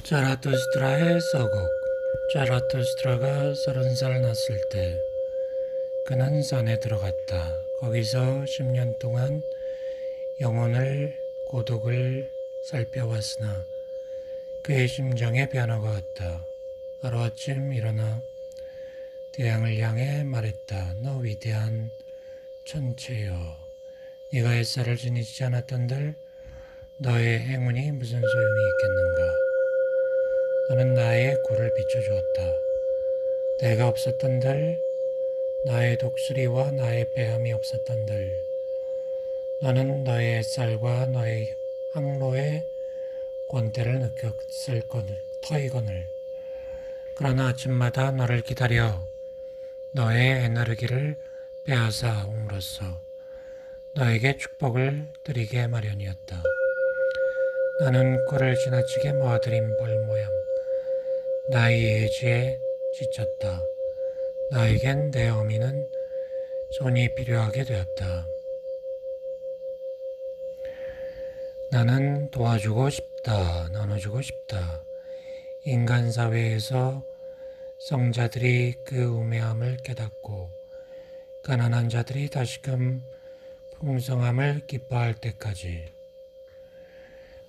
자라투스트라의 서곡. 자라투스트라가 30살 났을 때 그는 산에 들어갔다. 거기서 10년 동안 영혼을 고독을 살펴왔으나 그의 심정에 변화가 왔다. 하루아침 일어나 태양을 향해 말했다. 너 위대한 천체여, 네가 햇살을 지니지 않았던들 너의 행운이 무슨 소용이 있겠는가. 너는 나의 굴을 비춰주었다. 내가 없었던들, 나의 독수리와 나의 배함이 없었던들, 너는 너의 햇살과 너의 항로의 권태를 느꼈을 터이거늘. 그러나 아침마다 너를 기다려 너의 에너지를 빼앗아 옴으로써 너에게 축복을 드리게 마련이었다. 나는 꿀을 지나치게 모아들인 벌 모양 나의 예지에 지쳤다. 나에겐 내 어미는 손이 필요하게 되었다. 나는 도와주고 싶다. 나눠주고 싶다. 인간 사회에서 성자들이 그 우매함을 깨닫고 가난한 자들이 다시금 풍성함을 기뻐할 때까지.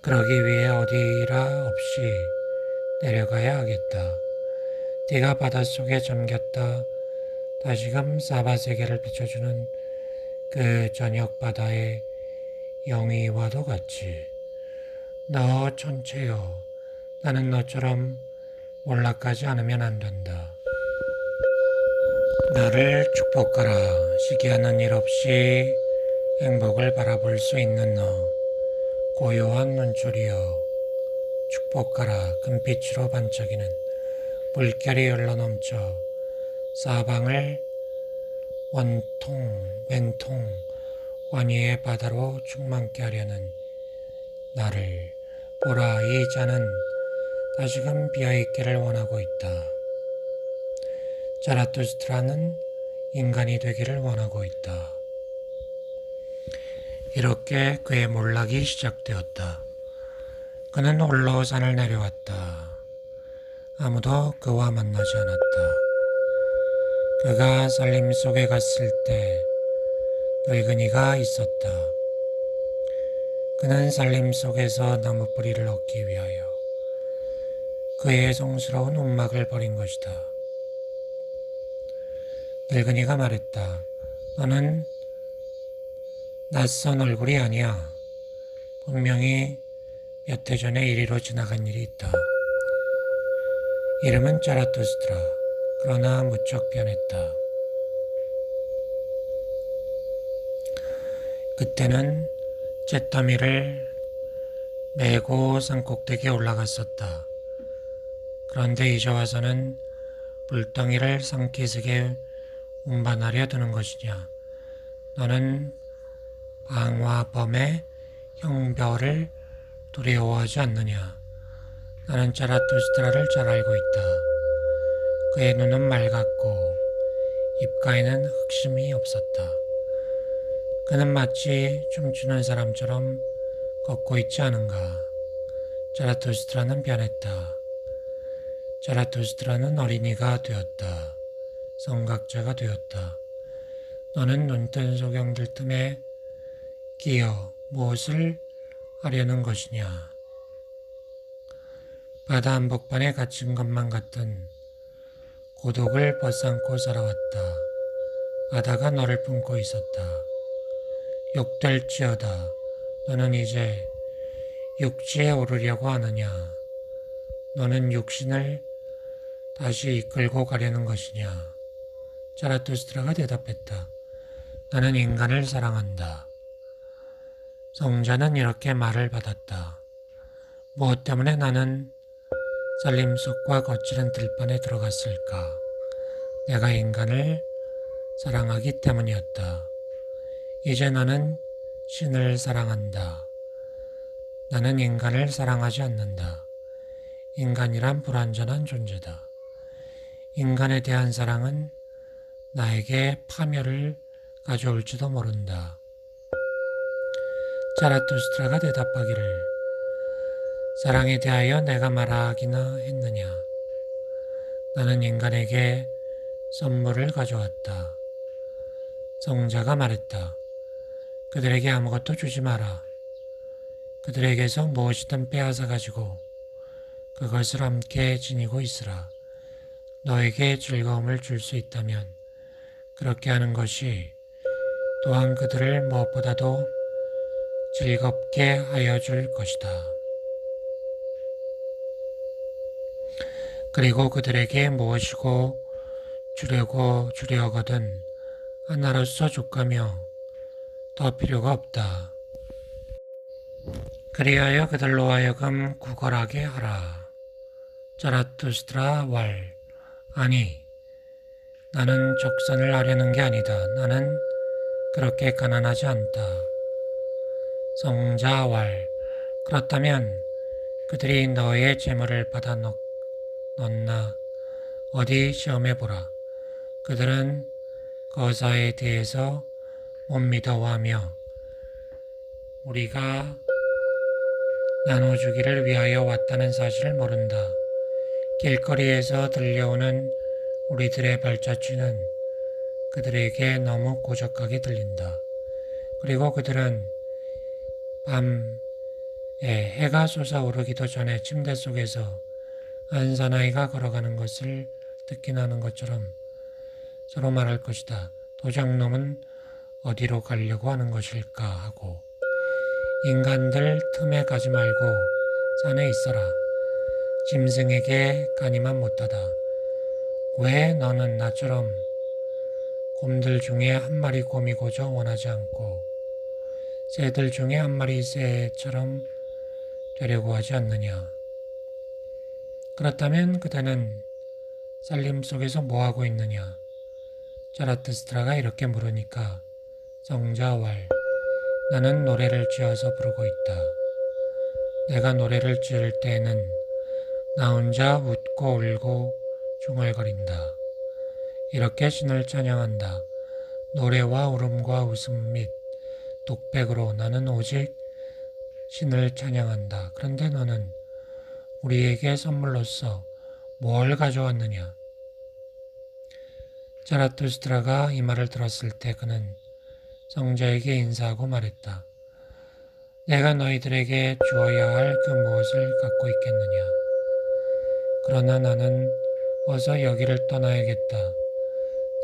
그러기 위해 어디라 없이 내려가야 하겠다. 네가 바닷속에 잠겼다 다시금 사바 세계를 비춰주는 그 저녁 바다의 영희와도 같이. 너 천체여, 나는 너처럼 몰락하지 않으면 안 된다. 나를 축복하라. 시기하는 일 없이 행복을 바라볼 수 있는 너, 고요한 눈초리여, 축복하라. 금빛으로 반짝이는 물결이 흘러넘쳐 사방을 원통 왼통 원위의 바다로 충만케 하려는 나를 보라. 이 잔은 다시금 비어있기를 원하고 있다. 자라투스트라는 인간이 되기를 원하고 있다. 이렇게 그의 몰락이 시작되었다. 그는 홀로 산을 내려왔다. 아무도 그와 만나지 않았다. 그가 산림 속에 갔을 때 늙은이가 있었다. 그는 산림 속에서 나무 뿌리를 얻기 위하여 그의 성스러운 움막을 버린 것이다. 늙은이가 말했다. 너는 낯선 얼굴이 아니야. 분명히 몇 해 전에 이리로 지나간 일이 있다. 이름은 자라투스트라. 그러나 무척 변했다. 그때는 잿더미를 메고 산꼭대기에 올라갔었다. 그런데 이제 와서는 불덩이를 산기슭에 운반하려 드는 것이냐. 너는 방화범의 형벌을 두려워하지 않느냐. 나는 자라투스트라를 잘 알고 있다. 그의 눈은 맑았고 입가에는 흑심이 없었다. 그는 마치 춤추는 사람처럼 걷고 있지 않은가. 자라투스트라는 변했다. 자라투스트라는 어린이가 되었다. 성각자가 되었다. 너는 눈뜬 소경들 틈에 끼어 무엇을 하려는 것이냐. 바다 한복판에 갇힌 것만 같은 고독을 벗삼고 살아왔다. 바다가 너를 품고 있었다. 욕될지어다. 너는 이제 육지에 오르려고 하느냐. 너는 육신을 다시 이끌고 가려는 것이냐. 자라투스트라가 대답했다. 나는 인간을 사랑한다. 성자는 이렇게 말을 받았다. 무엇 때문에 나는 살림속과 거칠은 들판에 들어갔을까? 내가 인간을 사랑하기 때문이었다. 이제 나는 신을 사랑한다. 나는 인간을 사랑하지 않는다. 인간이란 불완전한 존재다. 인간에 대한 사랑은 나에게 파멸을 가져올지도 모른다. 자라투스트라가 대답하기를 사랑에 대하여 내가 말하기나 했느냐? 나는 인간에게 선물을 가져왔다. 성자가 말했다. 그들에게 아무것도 주지 마라. 그들에게서 무엇이든 빼앗아 가지고 그것을 함께 지니고 있으라. 너에게 즐거움을 줄 수 있다면 그렇게 하는 것이 또한 그들을 무엇보다도 즐겁게 하여 줄 것이다. 그리고 그들에게 무엇이고 주려거든 하나로서 족하며 더 필요가 없다. 그리하여 그들로 하여금 구걸하게 하라. 자라투스트라 왈. 아니, 나는 적선을 하려는 게 아니다. 나는 그렇게 가난하지 않다. 성자 왈. 그렇다면 그들이 너의 재물을 받아 넣나 어디 시험해보라. 그들은 거사에 대해서 못 믿어하며 우리가 나눠주기를 위하여 왔다는 사실을 모른다. 길거리에서 들려오는 우리들의 발자취는 그들에게 너무 고적하게 들린다. 그리고 그들은 밤에 해가 솟아오르기도 전에 침대 속에서 한 사나이가 걸어가는 것을 듣긴 하는 것처럼 서로 말할 것이다. 도적놈은 어디로 가려고 하는 것일까 하고 인간들 틈에 가지 말고 산에 있어라. 짐승에게 가니만 못하다. 왜 너는 나처럼 곰들 중에 한 마리 곰이고저 원하지 않고 새들 중에 한 마리 새처럼 되려고 하지 않느냐? 그렇다면 그대는 살림 속에서 뭐하고 있느냐? 자라투스트라가 이렇게 물으니까 성자왈. 나는 노래를 지어서 부르고 있다. 내가 노래를 지을 때에는 나 혼자 웃고 울고 중얼거린다. 이렇게 신을 찬양한다. 노래와 울음과 웃음 및 독백으로 나는 오직 신을 찬양한다. 그런데 너는 우리에게 선물로서 뭘 가져왔느냐? 자라투스트라가 이 말을 들었을 때 그는 성자에게 인사하고 말했다. 내가 너희들에게 주어야 할 그 무엇을 갖고 있겠느냐? 그러나 나는 어서 여기를 떠나야겠다.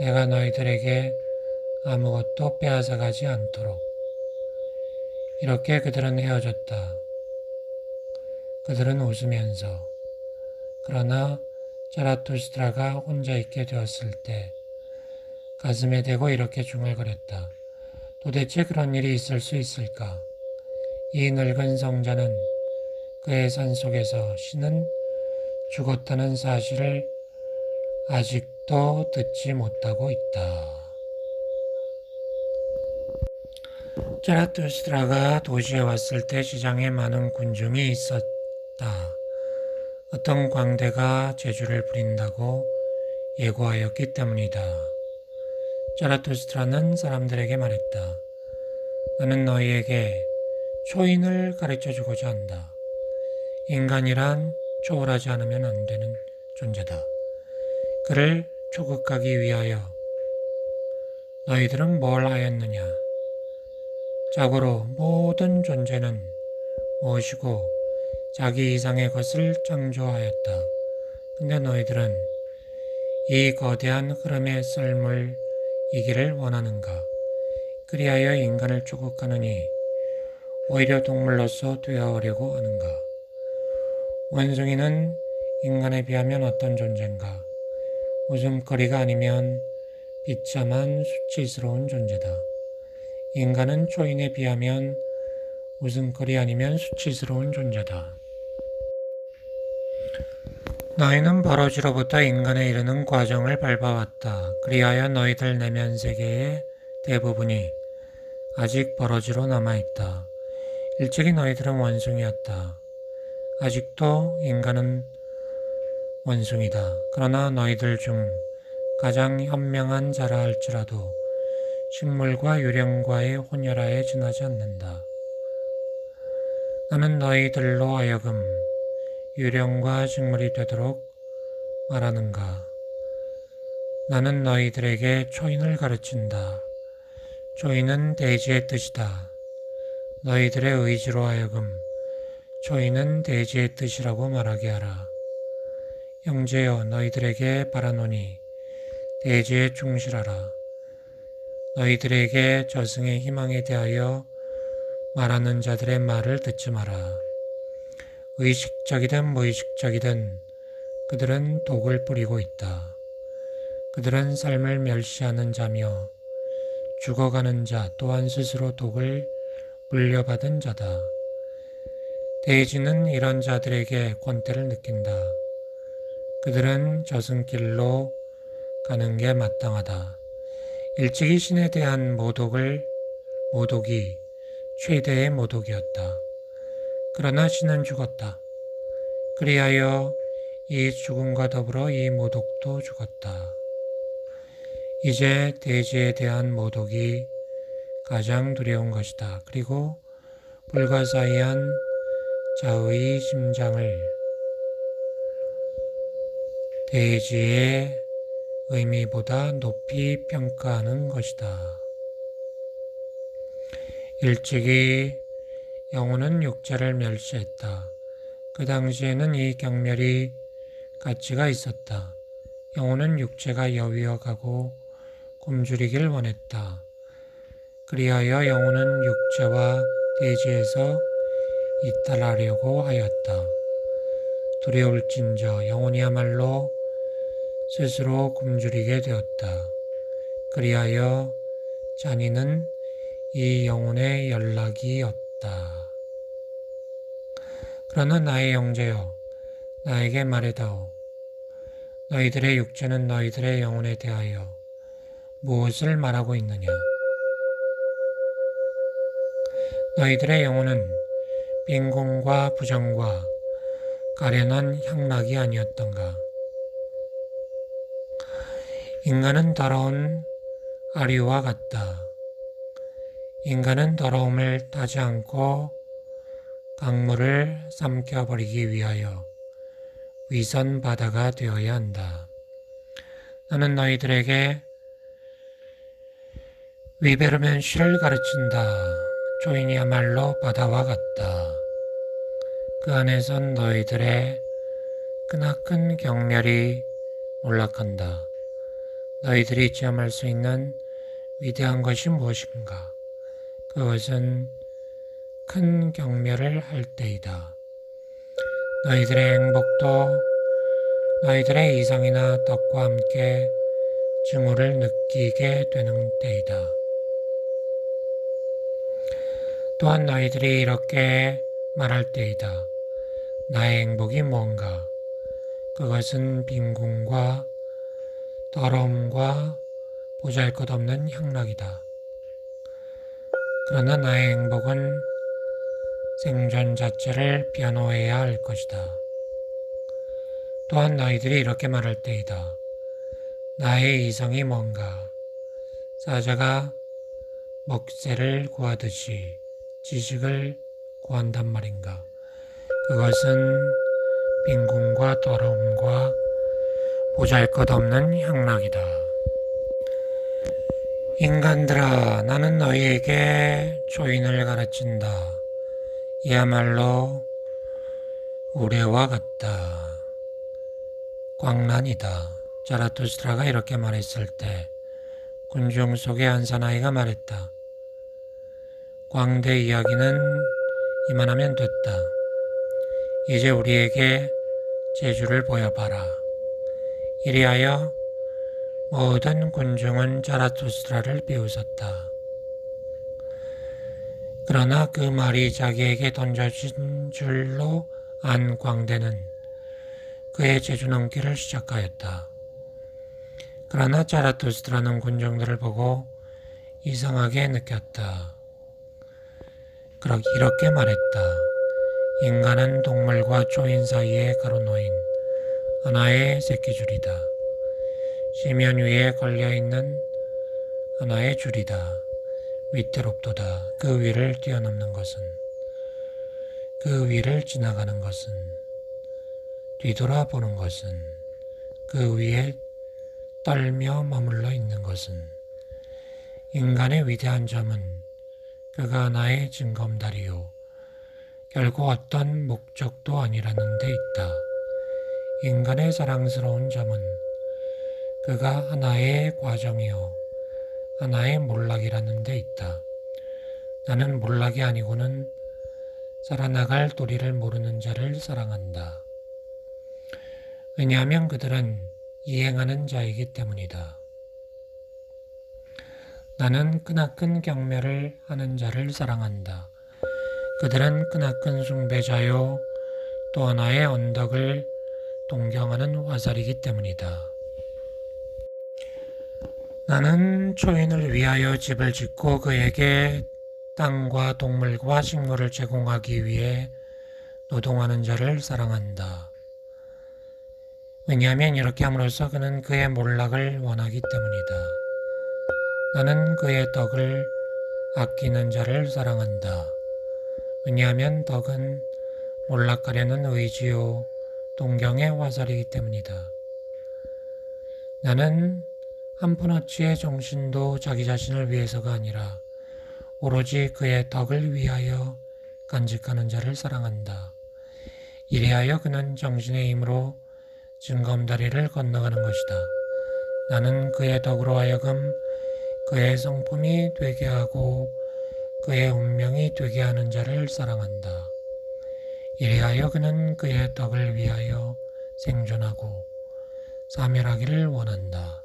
내가 너희들에게 아무것도 빼앗아 가지 않도록. 이렇게 그들은 헤어졌다. 그들은 웃으면서. 그러나 자라투스트라가 혼자 있게 되었을 때 가슴에 대고 이렇게 중얼거렸다. 도대체 그런 일이 있을 수 있을까? 이 늙은 성자는 그의 산속에서 신은 죽었다는 사실을 아직도 듣지 못하고 있다. 자라투스트라가 도시에 왔을 때 시장에 많은 군중이 있었다. 어떤 광대가 재주를 부린다고 예고하였기 때문이다. 자라투스트라는 사람들에게 말했다. 나는 너희에게 초인을 가르쳐주고자 한다. 인간이란 초월하지 않으면 안 되는 존재다. 그를 초극하기 위하여 너희들은 뭘 하였느냐? 자고로 모든 존재는 무엇이고 자기 이상의 것을 창조하였다. 근데 너희들은 이 거대한 흐름의 썰물 이기를 원하는가? 그리하여 인간을 초극하느니 오히려 동물로서 되어가려고 하는가? 원숭이는 인간에 비하면 어떤 존재인가? 웃음거리가 아니면 비참한 수치스러운 존재다. 인간은 초인에 비하면 웃음거리 아니면 수치스러운 존재다. 너희는 버러지로부터 인간에 이르는 과정을 밟아왔다. 그리하여 너희들 내면 세계의 대부분이 아직 버러지로 남아있다. 일찍이 너희들은 원숭이였다. 아직도 인간은 원숭이다. 그러나 너희들 중 가장 현명한 자라 할지라도 식물과 유령과의 혼혈하에 지나지 않는다. 나는 너희들로 하여금 유령과 식물이 되도록 말하는가? 나는 너희들에게 초인을 가르친다. 초인은 대지의 뜻이다. 너희들의 의지로 하여금 초인은 대지의 뜻이라고 말하게 하라. 형제여, 너희들에게 바라노니 대지에 충실하라. 너희들에게 저승의 희망에 대하여 말하는 자들의 말을 듣지 마라. 의식적이든 무의식적이든 그들은 독을 뿌리고 있다. 그들은 삶을 멸시하는 자며 죽어가는 자 또한 스스로 독을 물려받은 자다. 대지는 이런 자들에게 권태를 느낀다. 그들은 저승길로 가는 게 마땅하다. 일찍이 신에 대한 모독이 최대의 모독이었다. 그러나 신은 죽었다. 그리하여 이 죽음과 더불어 이 모독도 죽었다. 이제 대지에 대한 모독이 가장 두려운 것이다. 그리고 불가사의한 자의 심장을 대지의 의미보다 높이 평가하는 것이다. 일찍이 영혼은 육체를 멸시했다. 그 당시에는 이 경멸이 가치가 있었다. 영혼은 육체가 여위어가고 굶주리길 원했다. 그리하여 영혼은 육체와 대지에서 이탈하려고 하였다. 두려울진저 영혼이야말로 스스로 굶주리게 되었다. 그리하여 잔인은 이 영혼의 연락이었다. 그러나 나의 형제여, 나에게 말해다오. 너희들의 육체는 너희들의 영혼에 대하여 무엇을 말하고 있느냐? 너희들의 영혼은 빈곤과 부정과 가련한 향락이 아니었던가? 인간은 더러운 아류와 같다. 인간은 더러움을 타지 않고 강물을 삼켜버리기 위하여 위선 바다가 되어야 한다. 나는 너희들에게 위베르멘시를 가르친다. 초인이야말로 바다와 같다. 그 안에선 너희들의 크나큰 경멸이 몰락한다. 너희들이 체험할 수 있는 위대한 것이 무엇인가? 그것은 큰 경멸을 할 때이다. 너희들의 행복도 너희들의 이성이나 덕과 함께 증오를 느끼게 되는 때이다. 또한 너희들이 이렇게 말할 때이다. 나의 행복이 뭔가? 그것은 빈곤과 더러움과 보잘것없는 향락이다. 그러나 나의 행복은 생존 자체를 변호해야 할 것이다. 또한 너희들이 이렇게 말할 때이다. 나의 이성이 뭔가? 사자가 먹새를 구하듯이 지식을 구한단 말인가? 그것은 빈곤과 더러움과 보잘것없는 향락이다. 인간들아, 나는 너희에게 초인을 가르친다. 이야말로 우레와 같다. 광란이다. 자라투스트라가 이렇게 말했을 때 군중 속의 한 사나이가 말했다. 광대 이야기는 이만하면 됐다. 이제 우리에게 재주를 보여봐라. 이리하여 모든 군중은 자라투스트라를 비웃었다. 그러나 그 말이 자기에게 던져진 줄로 안 광대는 그의 재주 넘기를 시작하였다. 그러나 자라투스트라는 군중들을 보고 이상하게 느꼈다. 이렇게 말했다. 인간은 동물과 초인 사이에 가로놓인 하나의 새끼줄이다. 지면 위에 걸려있는 하나의 줄이다. 위태롭도다. 그 위를 뛰어넘는 것은. 그 위를 지나가는 것은, 뒤돌아보는 것은, 그 위에 떨며 머물러 있는 것은, 인간의 위대한 점은 그가 나의 징검다리요 결국 어떤 목적도 아니라는 데 있다. 인간의 사랑스러운 점은 그가 하나의 과정이요 하나의 몰락이라는 데 있다. 나는 몰락이 아니고는 살아나갈 도리를 모르는 자를 사랑한다. 왜냐하면 그들은 이행하는 자이기 때문이다. 나는 크나큰 경멸을 하는 자를 사랑한다. 그들은 크나큰 숭배자요 또 하나의 언덕을 동경하는 화살이기 때문이다. 나는 초인을 위하여 집을 짓고 그에게 땅과 동물과 식물을 제공하기 위해 노동하는 자를 사랑한다. 왜냐하면 이렇게 함으로써 그는 그의 몰락을 원하기 때문이다. 나는 그의 덕을 아끼는 자를 사랑한다. 왜냐하면 덕은 몰락하려는 의지요 동경의 화살이기 때문이다. 나는 한 푼어치의 정신도 자기 자신을 위해서가 아니라 오로지 그의 덕을 위하여 간직하는 자를 사랑한다. 이래하여 그는 정신의 힘으로 징검다리를 건너가는 것이다. 나는 그의 덕으로 하여금 그의 성품이 되게 하고 그의 운명이 되게 하는 자를 사랑한다. 이래하여 그는 그의 덕을 위하여 생존하고 사멸하기를 원한다.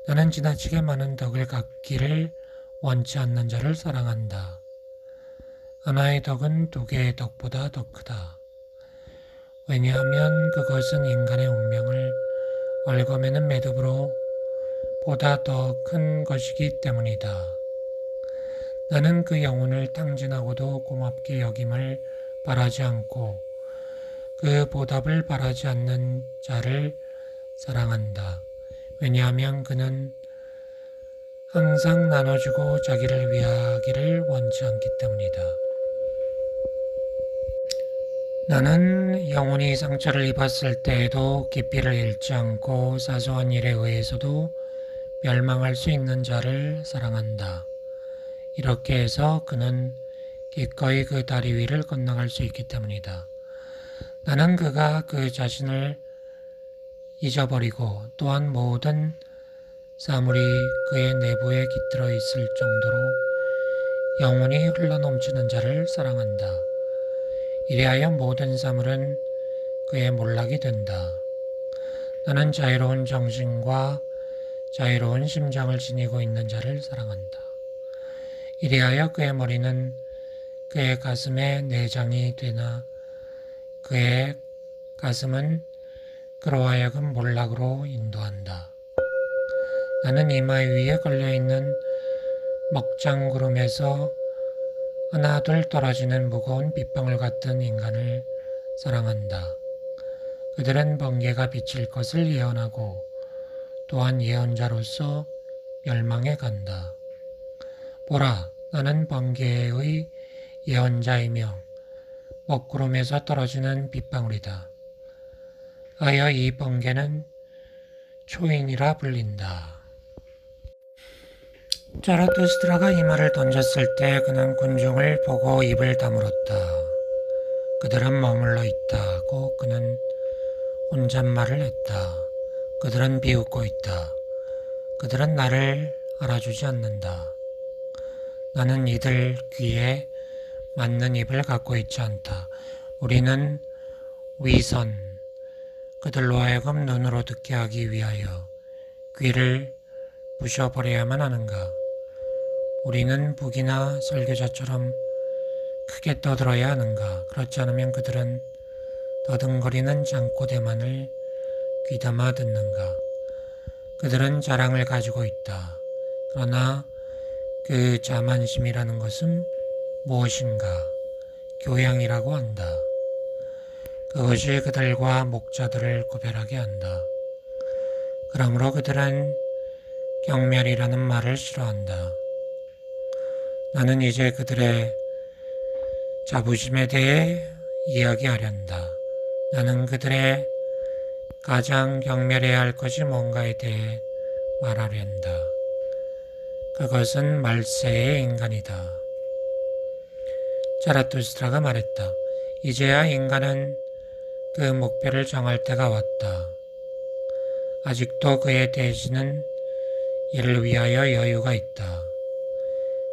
나는 지나치게 많은 덕을 갖기를 원치 않는 자를 사랑한다. 하나의 덕은 두 개의 덕보다 더 크다. 왜냐하면 그것은 인간의 운명을 얽어매는 매듭으로 보다 더 큰 것이기 때문이다. 나는 그 영혼을 탕진하고도 고맙게 여김을 바라지 않고 그 보답을 바라지 않는 자를 사랑한다. 왜냐하면 그는 항상 나눠주고 자기를 위하기를 원치 않기 때문이다. 나는 영혼이 상처를 입었을 때에도 깊이를 잃지 않고 사소한 일에 의해서도 멸망할 수 있는 자를 사랑한다. 이렇게 해서 그는 기꺼이 그 다리 위를 건너갈 수 있기 때문이다. 나는 그가 그 자신을 잊어버리고 또한 모든 사물이 그의 내부에 깃들어 있을 정도로 영혼이 흘러넘치는 자를 사랑한다. 이래하여 모든 사물은 그의 몰락이 된다. 나는 자유로운 정신과 자유로운 심장을 지니고 있는 자를 사랑한다. 이래하여 그의 머리는 그의 가슴의 내장이 되나 그의 가슴은 그로 하여금 몰락으로 인도한다. 나는 이마 위에 걸려있는 먹장구름에서 하나둘 떨어지는 무거운 빗방울 같은 인간을 사랑한다. 그들은 번개가 비칠 것을 예언하고 또한 예언자로서 멸망해 간다. 보라, 나는 번개의 예언자이며 먹구름에서 떨어지는 빗방울이다. 하여 이 번개는 초인이라 불린다. 자라투스트라가 이 말을 던졌을 때 그는 군중을 보고 입을 다물었다. 그들은 머물러 있다고 그는 혼잣말을 했다. 그들은 비웃고 있다. 그들은 나를 알아주지 않는다. 나는 이들 귀에 맞는 입을 갖고 있지 않다. 우리는 위선, 그들로 하여금 눈으로 듣게 하기 위하여 귀를 부셔버려야만 하는가? 우리는 북이나 설교자처럼 크게 떠들어야 하는가? 그렇지 않으면 그들은 더듬거리는 장꼬대만을 귀담아 듣는가? 그들은 자랑을 가지고 있다. 그러나 그 자만심이라는 것은 무엇인가? 교양이라고 한다. 그것이 그들과 목자들을 구별하게 한다. 그러므로 그들은 경멸이라는 말을 싫어한다. 나는 이제 그들의 자부심에 대해 이야기하련다. 나는 그들의 가장 경멸해야 할 것이 뭔가에 대해 말하련다. 그것은 말세의 인간이다. 자라투스트라가 말했다. 이제야 인간은 그 목표를 정할 때가 왔다. 아직도 그의 대신은 이를 위하여 여유가 있다.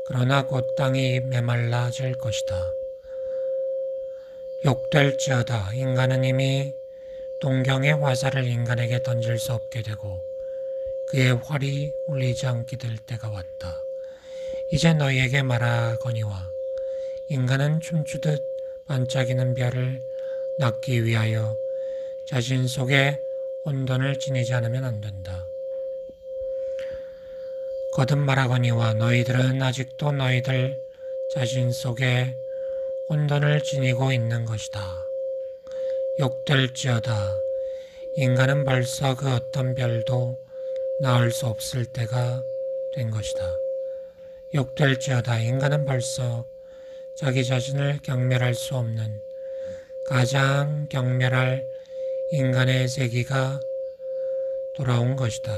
그러나 곧 땅이 메말라질 것이다. 욕될지어다. 인간은 이미 동경의 화살을 인간에게 던질 수 없게 되고 그의 활이 울리지 않게 될 때가 왔다. 이제 너희에게 말하거니와 인간은 춤추듯 반짝이는 별을 낳기 위하여 자신 속에 혼돈을 지니지 않으면 안 된다. 거듭 말하거니와 너희들은 아직도 너희들 자신 속에 혼돈을 지니고 있는 것이다. 욕될지어다. 인간은 벌써 그 어떤 별도 낳을 수 없을 때가 된 것이다. 욕될지어다. 인간은 벌써 자기 자신을 경멸할 수 없는 가장 경멸할 인간의 세기가 돌아온 것이다.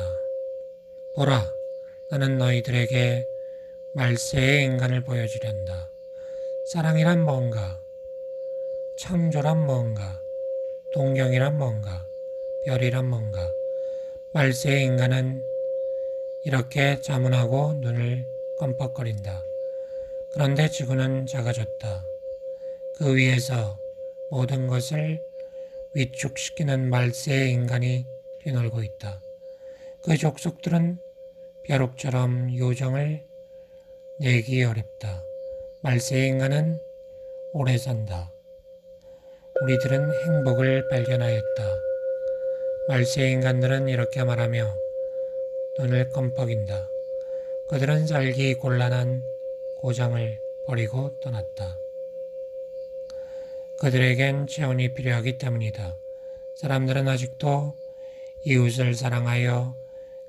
보라, 나는 너희들에게 말세의 인간을 보여주련다. 사랑이란 뭔가, 창조란 뭔가, 동경이란 뭔가, 별이란 뭔가. 말세의 인간은 이렇게 자문하고 눈을 껌뻑거린다. 그런데 지구는 작아졌다. 그 위에서 모든 것을 위축시키는 말세의 인간이 뒤놀고 있다. 그 족속들은 벼룩처럼 요정을 내기 어렵다. 말세의 인간은 오래 산다. 우리들은 행복을 발견하였다. 말세의 인간들은 이렇게 말하며 눈을 껌뻑인다. 그들은 살기 곤란한 고장을 버리고 떠났다. 그들에겐 체온이 필요하기 때문이다. 사람들은 아직도 이웃을 사랑하여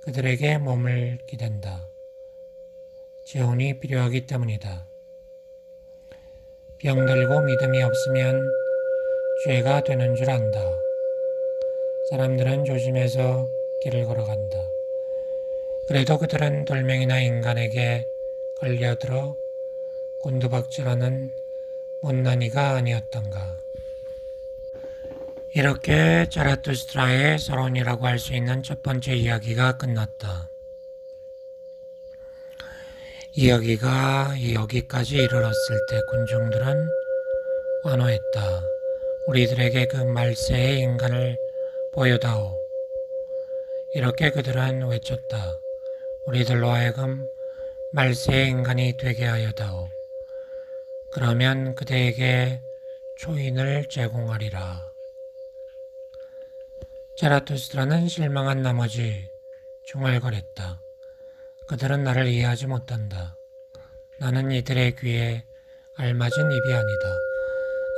그들에게 몸을 기댄다. 체온이 필요하기 때문이다. 병들고 믿음이 없으면 죄가 되는 줄 안다. 사람들은 조심해서 길을 걸어간다. 그래도 그들은 돌멩이나 인간에게 걸려들어 곤두박질하는 못난이가 아니었던가. 이렇게 자라투스트라의 서론이라고 할 수 있는 첫 번째 이야기가 끝났다. 이야기가 여기까지 이르렀을 때 군중들은 환호했다. 우리들에게 그 말세의 인간을 보여다오. 이렇게 그들은 외쳤다. 우리들로 하여금 말세의 인간이 되게 하여다오. 그러면 그대에게 초인을 제공하리라. 자라투스트라는 실망한 나머지 중얼거렸다. 그들은 나를 이해하지 못한다. 나는 이들의 귀에 알맞은 입이 아니다.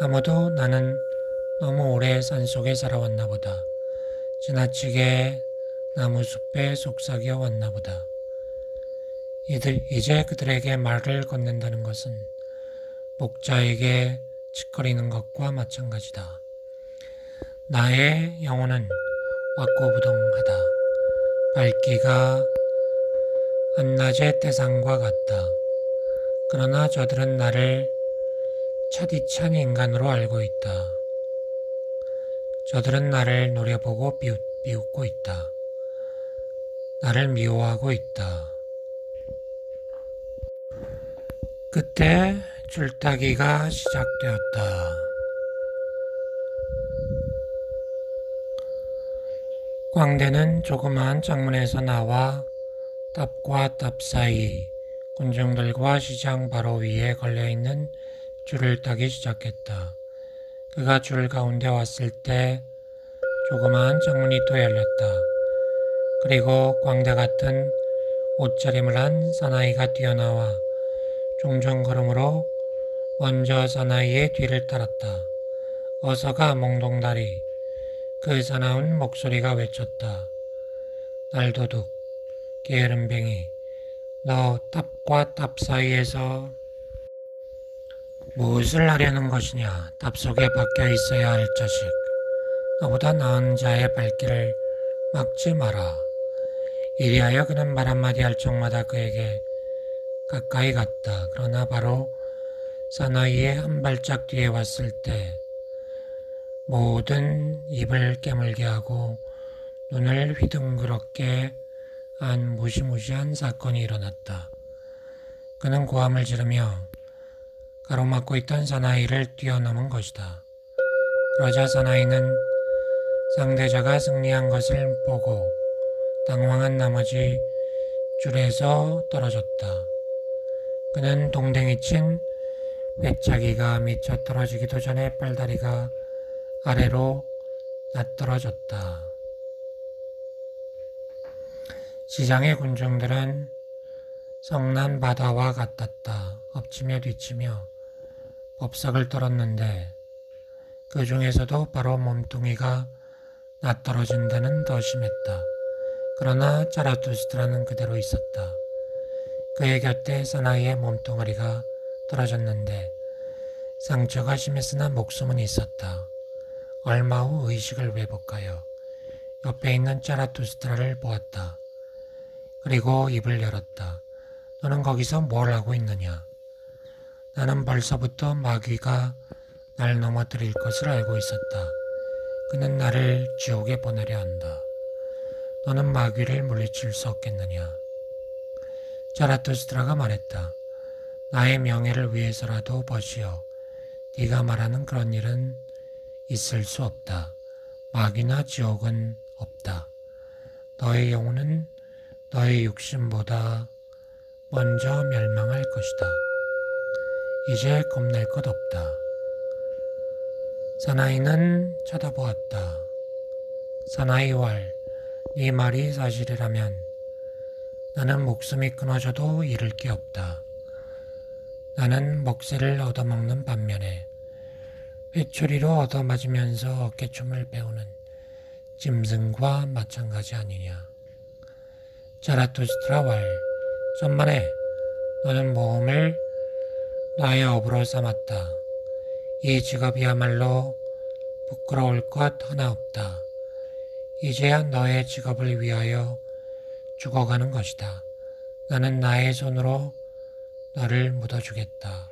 아무도 나는 너무 오래 산속에 살아왔나 보다. 지나치게 나무숲에 속삭여 왔나 보다. 이제 그들에게 말을 건넨다는 것은 목자에게 칫거리는 것과 마찬가지다. 나의 영혼은 왁고부동하다. 밝기가 한낮의 태산과 같다. 그러나 저들은 나를 차디찬 인간으로 알고 있다. 저들은 나를 노려보고 비웃고 있다. 나를 미워하고 있다. 그때 줄타기가 시작되었다. 광대는 조그마한 창문에서 나와 탑과 탑 사이 군중들과 시장 바로 위에 걸려있는 줄을 타기 시작했다. 그가 줄 가운데 왔을 때 조그마한 창문이 또 열렸다. 그리고 광대 같은 옷차림을 한 사나이가 뛰어나와 종종 걸음으로 먼저 사나이의 뒤를 따랐다. 어서 가 몽동다리. 그 사나운 목소리가 외쳤다. 날도둑, 게으름뱅이, 너 탑과 탑 사이에서 무엇을 하려는 것이냐? 답 속에 박혀 있어야 할 자식. 너보다 나은 자의 발길을 막지 마라. 이리하여 그는 말 한마디 할 적마다 그에게 가까이 갔다. 그러나 바로 사나이의 한 발짝 뒤에 왔을 때 모든 입을 깨물게 하고 눈을 휘둥그렇게 한 무시무시한 사건이 일어났다. 그는 고함을 지르며 가로막고 있던 사나이를 뛰어넘은 것이다. 그러자 사나이는 상대자가 승리한 것을 보고 당황한 나머지 줄에서 떨어졌다. 그는 동댕이 친 배짜기가 미쳐 떨어지기도 전에 빨다리가 아래로 낯떨어졌다. 시장의 군중들은 성난 바다와 같았다. 엎치며 뒤치며 법석을 떨었는데 그 중에서도 바로 몸뚱이가 낯떨어진 데는 더 심했다. 그러나 자라투스트라는 그대로 있었다. 그의 곁에 사나이의 몸뚱아리가 떨어졌는데 상처가 심했으나 목숨은 있었다. 얼마 후 의식을 회복하여 옆에 있는 자라투스트라를 보았다. 그리고 입을 열었다. 너는 거기서 뭘 하고 있느냐? 나는 벌써부터 마귀가 날 넘어뜨릴 것을 알고 있었다. 그는 나를 지옥에 보내려 한다. 너는 마귀를 물리칠 수 없겠느냐? 자라투스트라가 말했다. 나의 명예를 위해서라도 버시어 네가 말하는 그런 일은 있을 수 없다. 마귀나 지옥은 없다. 너의 영혼은 너의 육신보다 먼저 멸망할 것이다. 이제 겁낼 것 없다. 사나이는 쳐다보았다. 사나이 왈, 네 말이 사실이라면 나는 목숨이 끊어져도 잃을 게 없다. 나는 먹새를 얻어먹는 반면에 회초리로 얻어맞으면서 어깨춤을 배우는 짐승과 마찬가지 아니냐. 자라투스트라 왈, 천만에 너는 모험을 나의 업으로 삼았다. 이 직업이야말로 부끄러울 것 하나 없다. 이제야 너의 직업을 위하여 죽어가는 것이다. 나는 나의 손으로 너를 묻어주겠다.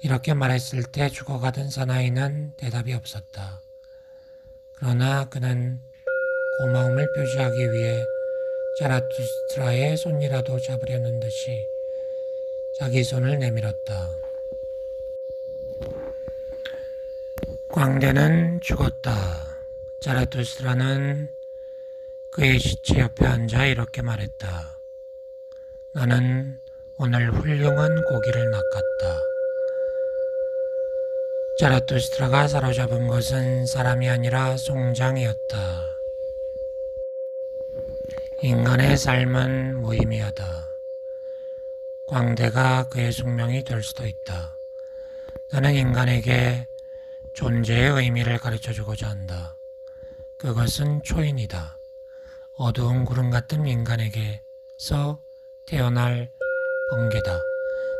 이렇게 말했을 때 죽어가던 사나이는 대답이 없었다. 그러나 그는 고마움을 표시하기 위해 자라투스트라의 손이라도 잡으려는 듯이 자기 손을 내밀었다. 광대는 죽었다. 자라투스트라는 그의 시체 옆에 앉아 이렇게 말했다. 나는 오늘 훌륭한 고기를 낚았다. 자라투스트라가 사로잡은 것은 사람이 아니라 송장이었다. 인간의 삶은 무의미하다. 광대가 그의 숙명이 될 수도 있다. 나는 인간에게 존재의 의미를 가르쳐주고자 한다. 그것은 초인이다. 어두운 구름 같은 인간에게서 태어날 번개다.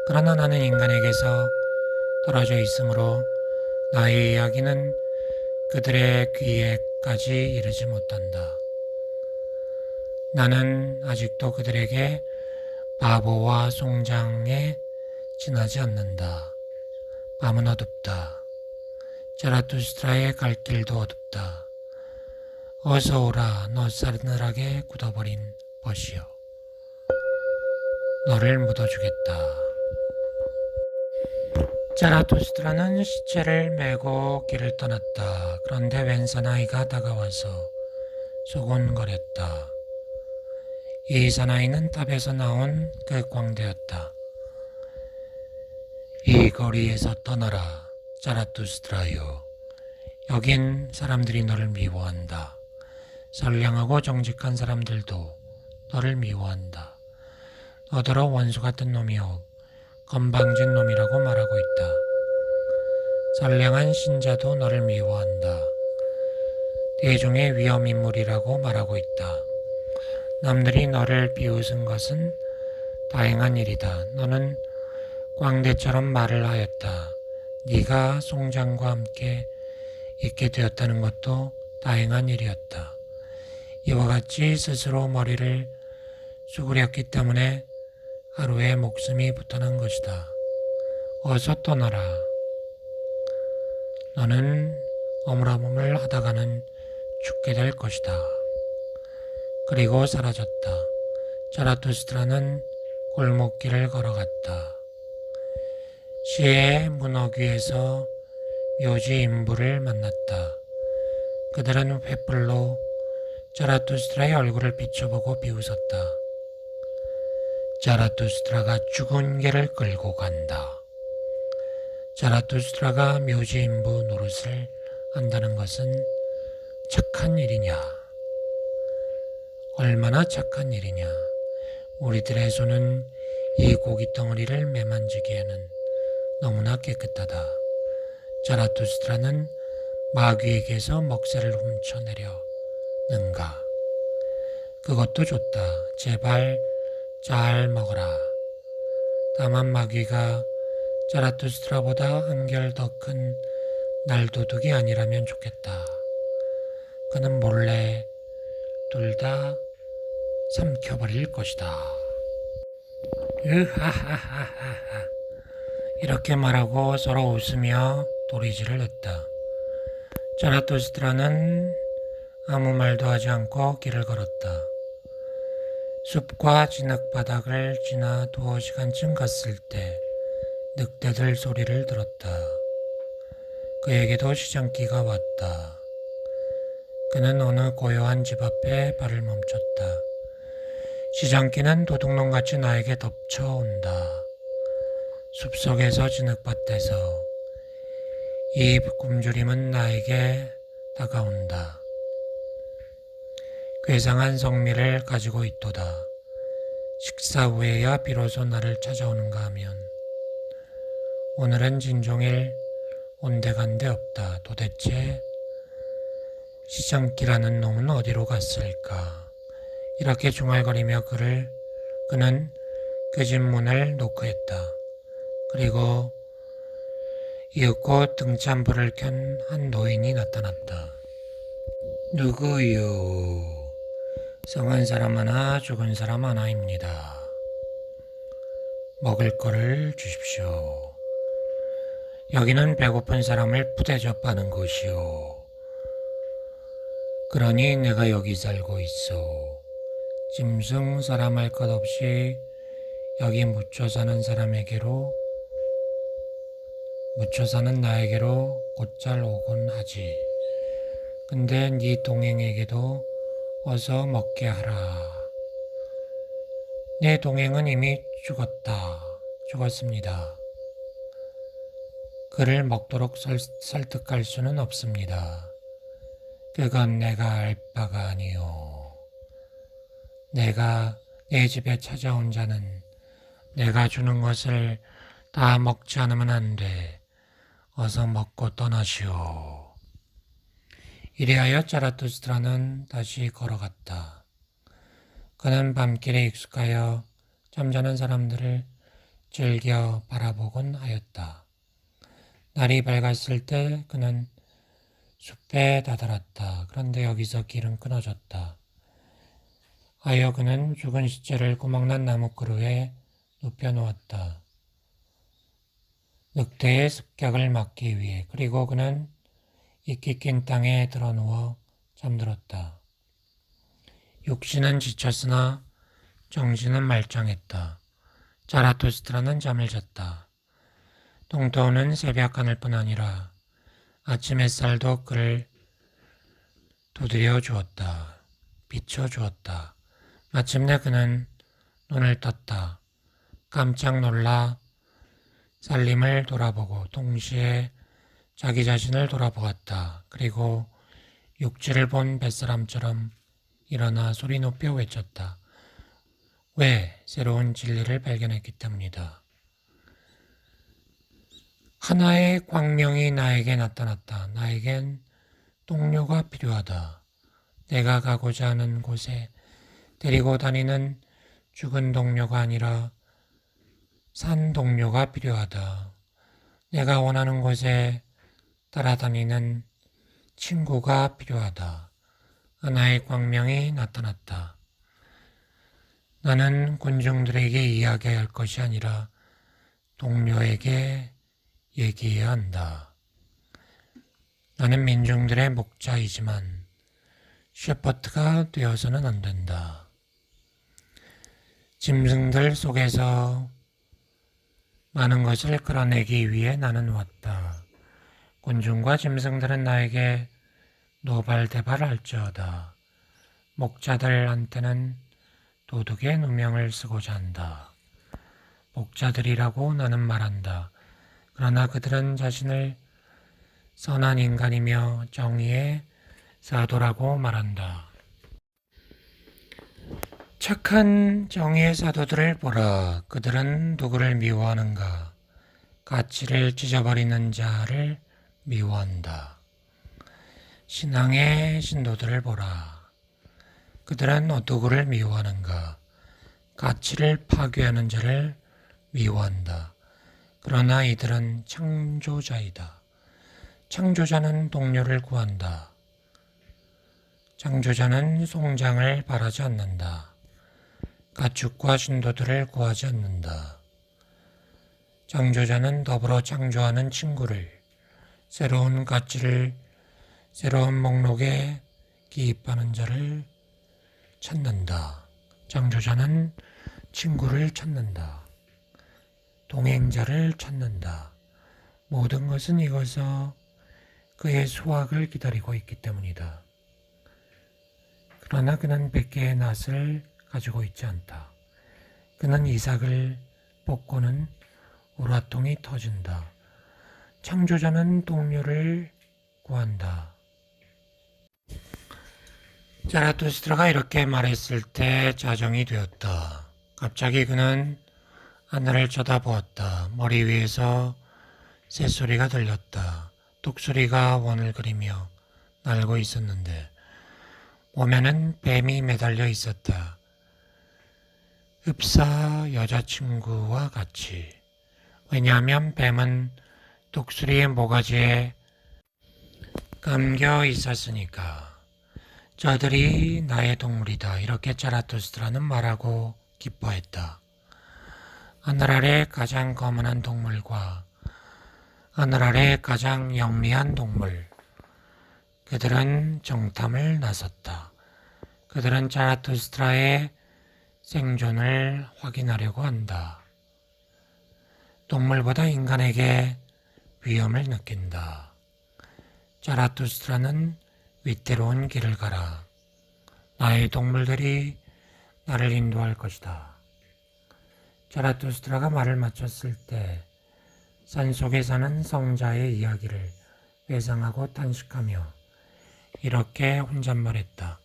그러나 나는 인간에게서 떨어져 있으므로 나의 이야기는 그들의 귀에까지 이르지 못한다. 나는 아직도 그들에게 바보와 송장에 지나지 않는다. 밤은 어둡다. 자라투스트라의 갈 길도 어둡다. 어서 오라, 너 싸늘하게 굳어버린 벗이여. 너를 묻어주겠다. 자라투스트라는 시체를 메고 길을 떠났다. 그런데 웬 사나이가 다가와서 소곤거렸다. 이 사나이는 탑에서 나온 그 광대였다. 이 거리에서 떠나라, 자라투스트라요. 여긴 사람들이 너를 미워한다. 선량하고 정직한 사람들도 너를 미워한다. 너더러 원수 같은 놈이요, 건방진 놈이라고 말하고 있다. 선량한 신자도 너를 미워한다. 대중의 위험인물이라고 말하고 있다. 남들이 너를 비웃은 것은 다행한 일이다. 너는 광대처럼 말을 하였다. 네가 송장과 함께 있게 되었다는 것도 다행한 일이었다. 이와 같이 스스로 머리를 수그렸기 때문에 하루에 목숨이 붙어난 것이다. 어서 떠나라. 너는 어물어물 하다가는 죽게 될 것이다. 그리고 사라졌다. 자라투스트라는 골목길을 걸어갔다. 시의 문어귀에서 묘지 인부를 만났다. 그들은 횃불로 자라투스트라의 얼굴을 비춰보고 비웃었다. 자라투스트라가 죽은 개를 끌고 간다. 자라투스트라가 묘지 인부 노릇을 한다는 것은 착한 일이냐? 얼마나 착한 일이냐? 우리들의 손은 이 고기 덩어리를 매만지기에는 너무나 깨끗하다. 자라투스트라는 마귀에게서 먹새를 훔쳐내려는가? 그것도 좋다. 제발 잘 먹어라. 다만 마귀가 자라투스트라보다 한결 더 큰 날도둑이 아니라면 좋겠다. 그는 몰래 둘 다 삼켜버릴 것이다. 으하하하하하. 이렇게 말하고 서로 웃으며 도리질을 했다. 자라투스트라는 아무 말도 하지 않고 길을 걸었다. 숲과 진흙바닥을 지나 2시간쯤 갔을 때 늑대들 소리를 들었다. 그에게도 시장기가 왔다. 그는 어느 고요한 집 앞에 발을 멈췄다. 시장기는 도둑놈같이 나에게 덮쳐온다. 숲속에서 진흙밭에서 이 굶주림은 나에게 다가온다. 괴상한 성미를 가지고 있도다. 식사 후에야 비로소 나를 찾아오는가 하면 오늘은 진종일 온데간데 없다. 도대체 시장기라는 놈은 어디로 갔을까? 이렇게 중얼거리며 그는 그 집 문을 노크했다. 그리고 이윽고 등잔 불을 켠 한 노인이 나타났다. 누구요? 성한 사람 하나 죽은 사람 하나입니다. 먹을 거를 주십시오. 여기는 배고픈 사람을 푸대접 하는 곳이오. 그러니 내가 여기 살고 있어. 짐승 사람 할 것 없이 여기 묻혀 사는 나에게로 곧잘 오곤 하지. 근데 네 동행에게도 어서 먹게 하라. 내 동행은 이미 죽었습니다. 그를 먹도록 설득할 수는 없습니다. 그건 내가 알 바가 아니오. 내가 내 집에 찾아온 자는 내가 주는 것을 다 먹지 않으면 안 돼. 어서 먹고 떠나시오. 이리하여 자라투스트라는 다시 걸어갔다. 그는 밤길에 익숙하여 잠자는 사람들을 즐겨 바라보곤 하였다. 날이 밝았을 때 그는 숲에 다다랐다. 그런데 여기서 길은 끊어졌다. 하여 그는 죽은 시체를 구멍난 나무그루에 눕혀놓았다. 늑대의 습격을 막기 위해. 그리고 그는 이끼 낀 땅에 드러누워 잠들었다. 육신은 지쳤으나 정신은 말짱했다. 자라투스트라는 잠을 잤다. 동터우는 새벽 하늘뿐 아니라 아침 햇살도 그를 두드려 주었다. 비춰 주었다. 마침내 그는 눈을 떴다. 깜짝 놀라 살림을 돌아보고 동시에 자기 자신을 돌아보았다. 그리고 육지를 본 뱃사람처럼 일어나 소리 높여 외쳤다. 왜? 새로운 진리를 발견했기 때문이다. 하나의 광명이 나에게 나타났다. 나에겐 동료가 필요하다. 내가 가고자 하는 곳에 데리고 다니는 죽은 동료가 아니라 산 동료가 필요하다. 내가 원하는 곳에 따라다니는 친구가 필요하다. 하나의 광명이 나타났다. 나는 군중들에게 이야기할 것이 아니라 동료에게 얘기해야 한다. 나는 민중들의 목자이지만 셰퍼트가 되어서는 안 된다. 짐승들 속에서 많은 것을 끌어내기 위해 나는 왔다. 군중과 짐승들은 나에게 노발대발할지어다. 목자들한테는 도둑의 누명을 쓰고자 한다. 목자들이라고 나는 말한다. 그러나 그들은 자신을 선한 인간이며 정의의 사도라고 말한다. 착한 정의의 사도들을 보라. 그들은 누구를 미워하는가? 가치를 찢어버리는 자를 미워한다. 신앙의 신도들을 보라. 그들은 누구를 미워하는가? 가치를 파괴하는 자를 미워한다. 그러나 이들은 창조자이다. 창조자는 동료를 구한다. 창조자는 송장을 바라지 않는다. 가축과 신도들을 구하지 않는다. 창조자는 더불어 창조하는 친구를, 새로운 가치를, 새로운 목록에 기입하는 자를 찾는다. 창조자는 친구를 찾는다. 동행자를 찾는다. 모든 것은 이것서 그의 수확을 기다리고 있기 때문이다. 그러나 그는 100개의 낫을 가지고 있지 않다. 그는 이삭을 뽑고는 우라통이 터진다. 창조자는 동료를 구한다. 자라투스트라가 이렇게 말했을 때 자정이 되었다. 갑자기 그는 하늘을 쳐다보았다. 머리 위에서 새소리가 들렸다. 독수리가 원을 그리며 날고 있었는데 몸에는 뱀이 매달려 있었다. 흡사 여자친구와 같이. 왜냐하면 뱀은 독수리의 모가지에 감겨 있었으니까. 저들이 나의 동물이다. 이렇게 자라투스트라는 말하고 기뻐했다. 하늘 아래 가장 거만한 동물과 하늘 아래 가장 영리한 동물. 그들은 정탐을 나섰다. 그들은 자라투스트라의 생존을 확인하려고 한다. 동물보다 인간에게 위험을 느낀다. 자라투스트라는 위태로운 길을 가라. 나의 동물들이 나를 인도할 것이다. 자라투스트라가 말을 마쳤을 때 산속에 사는 성자의 이야기를 회상하고 탄식하며 이렇게 혼잣말했다.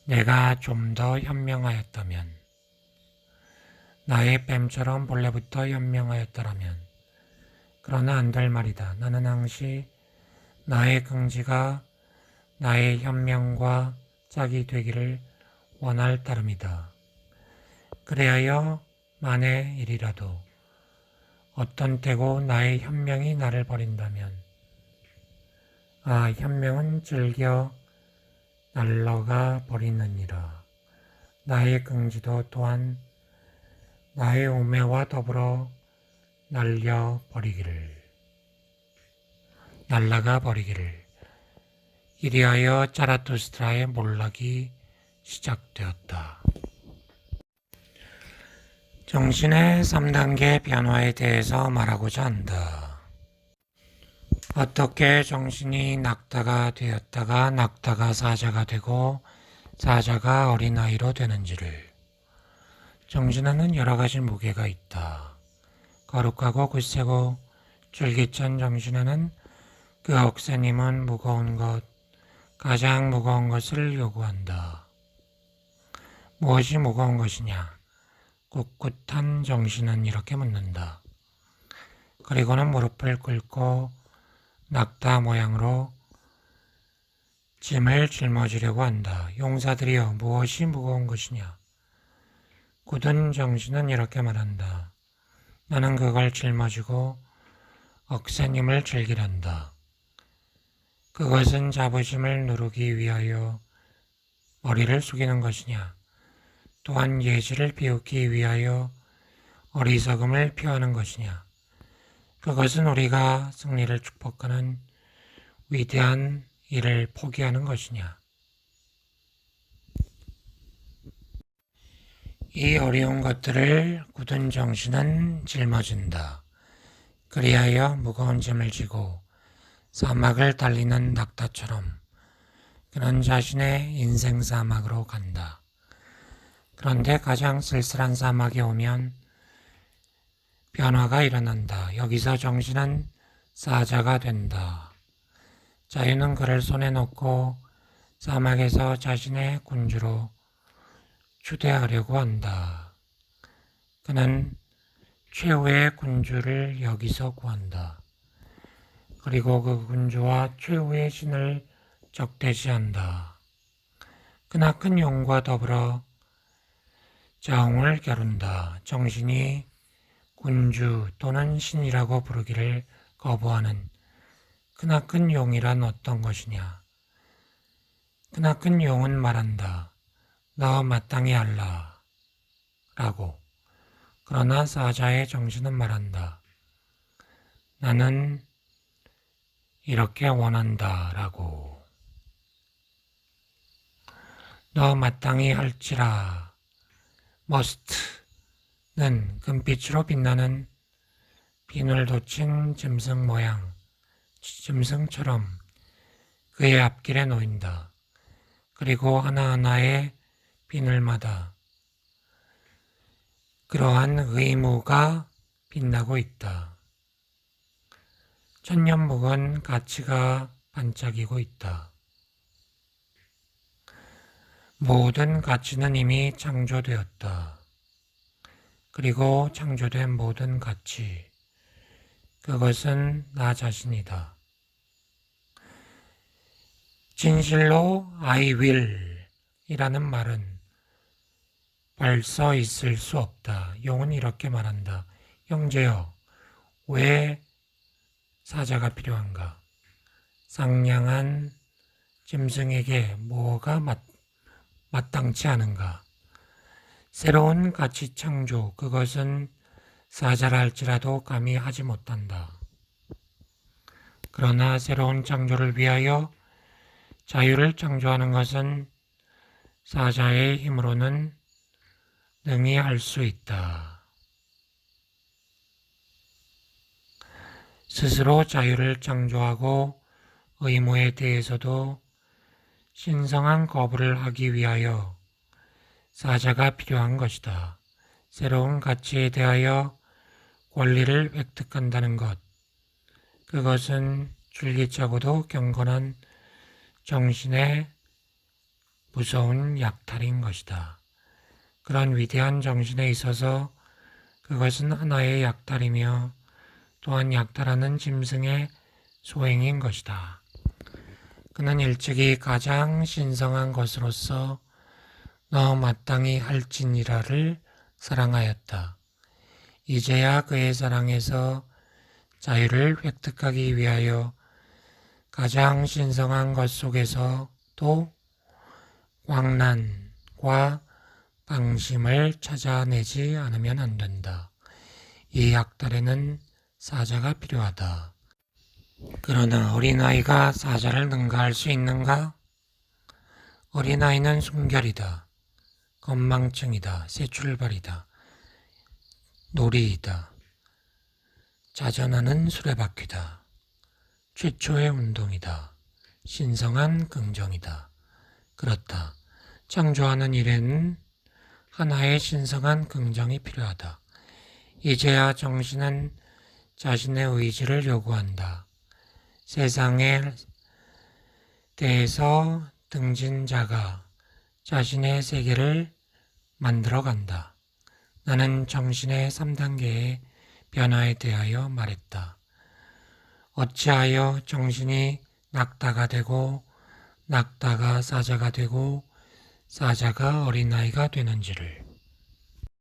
내가 좀 더 현명하였다면, 나의 뱀처럼 본래부터 현명하였더라면. 그러나 안 될 말이다. 나는 항시 나의 긍지가 나의 현명과 짝이 되기를 원할 따름이다. 그래야 만에 일이라도 어떤 때고 나의 현명이 나를 버린다면, 현명은 즐겨 날러가 버리느니라. 나의 긍지도 또한 나의 우매와 더불어 날라가 버리기를. 이리하여 자라투스트라의 몰락이 시작되었다. 정신의 3단계 변화에 대해서 말하고자 한다. 어떻게 정신이 낙타가 되었다가 낙타가 사자가 되고 사자가 어린아이로 되는지를. 정신에는 여러 가지 무게가 있다. 거룩하고 굳세고 줄기찬 정신에는 그 억센임은 무거운 것, 가장 무거운 것을 요구한다. 무엇이 무거운 것이냐? 꿋꿋한 정신은 이렇게 묻는다. 그리고는 무릎을 꿇고 낙타 모양으로 짐을 짊어지려고 한다. 용사들이여, 무엇이 무거운 것이냐? 굳은 정신은 이렇게 말한다. 나는 그걸 짊어지고 억센임을 즐기란다. 그것은 자부심을 누르기 위하여 머리를 숙이는 것이냐, 또한 예지를 비웃기 위하여 어리석음을 표하는 것이냐. 그것은 우리가 승리를 축복하는 위대한 일을 포기하는 것이냐. 이 어려운 것들을 굳은 정신은 짊어진다. 그리하여 무거운 짐을 지고 사막을 달리는 낙타처럼 그는 자신의 인생 사막으로 간다. 그런데 가장 쓸쓸한 사막에 오면 변화가 일어난다. 여기서 정신은 사자가 된다. 자유는 그를 손에 놓고 사막에서 자신의 군주로 추대하려고 한다. 그는 최후의 군주를 여기서 구한다. 그리고 그 군주와 최후의 신을 적대시한다. 그나 큰 용과 더불어 자웅을 겨룬다. 정신이 군주 또는 신이라고 부르기를 거부하는 크나큰 용이란 어떤 것이냐. 크나큰 용은 말한다. 너 마땅히 알라. 라고. 그러나 사자의 정신은 말한다. 나는 이렇게 원한다. 라고. 너 마땅히 할지라. must는 금빛으로 빛나는 비늘 돋친 짐승 모양, 짐승처럼 그의 앞길에 놓인다. 그리고 하나하나의 비늘마다 그러한 의무가 빛나고 있다. 천년 묵은 가치가 반짝이고 있다. 모든 가치는 이미 창조되었다. 그리고 창조된 모든 가치, 그것은 나 자신이다. 진실로 I will 이라는 말은 벌써 있을 수 없다. 용은 이렇게 말한다. 형제여, 왜 사자가 필요한가? 상냥한 짐승에게 뭐가 마땅치 않은가? 새로운 가치 창조, 그것은 사자라 할지라도 감히 하지 못한다. 그러나 새로운 창조를 위하여 자유를 창조하는 것은 사자의 힘으로는 능히 할 수 있다. 스스로 자유를 창조하고 의무에 대해서도 신성한 거부를 하기 위하여 사자가 필요한 것이다. 새로운 가치에 대하여 권리를 획득한다는 것, 그것은 줄기차고도 경건한 정신의 무서운 약탈인 것이다. 그런 위대한 정신에 있어서 그것은 하나의 약탈이며 또한 약탈하는 짐승의 소행인 것이다. 그는 일찍이 가장 신성한 것으로서 너 마땅히 할지니라를 사랑하였다. 이제야 그의 사랑에서 자유를 획득하기 위하여 가장 신성한 것 속에서 또 광란과 방심을 찾아내지 않으면 안 된다. 이 약탈에는 사자가 필요하다. 그러나 어린아이가 사자를 능가할 수 있는가? 어린아이는 순결이다. 건망증이다. 새 출발이다. 놀이이다. 자전하는 수레바퀴다. 최초의 운동이다. 신성한 긍정이다. 그렇다. 창조하는 일에는 하나의 신성한 긍정이 필요하다. 이제야 정신은 자신의 의지를 요구한다. 세상에 대해서 등진 자가 자신의 세계를 만들어간다. 나는 정신의 3단계의 변화에 대하여 말했다. 어찌하여 정신이 낙타가 되고 낙타가 사자가 되고 사자가 어린아이가 되는지를.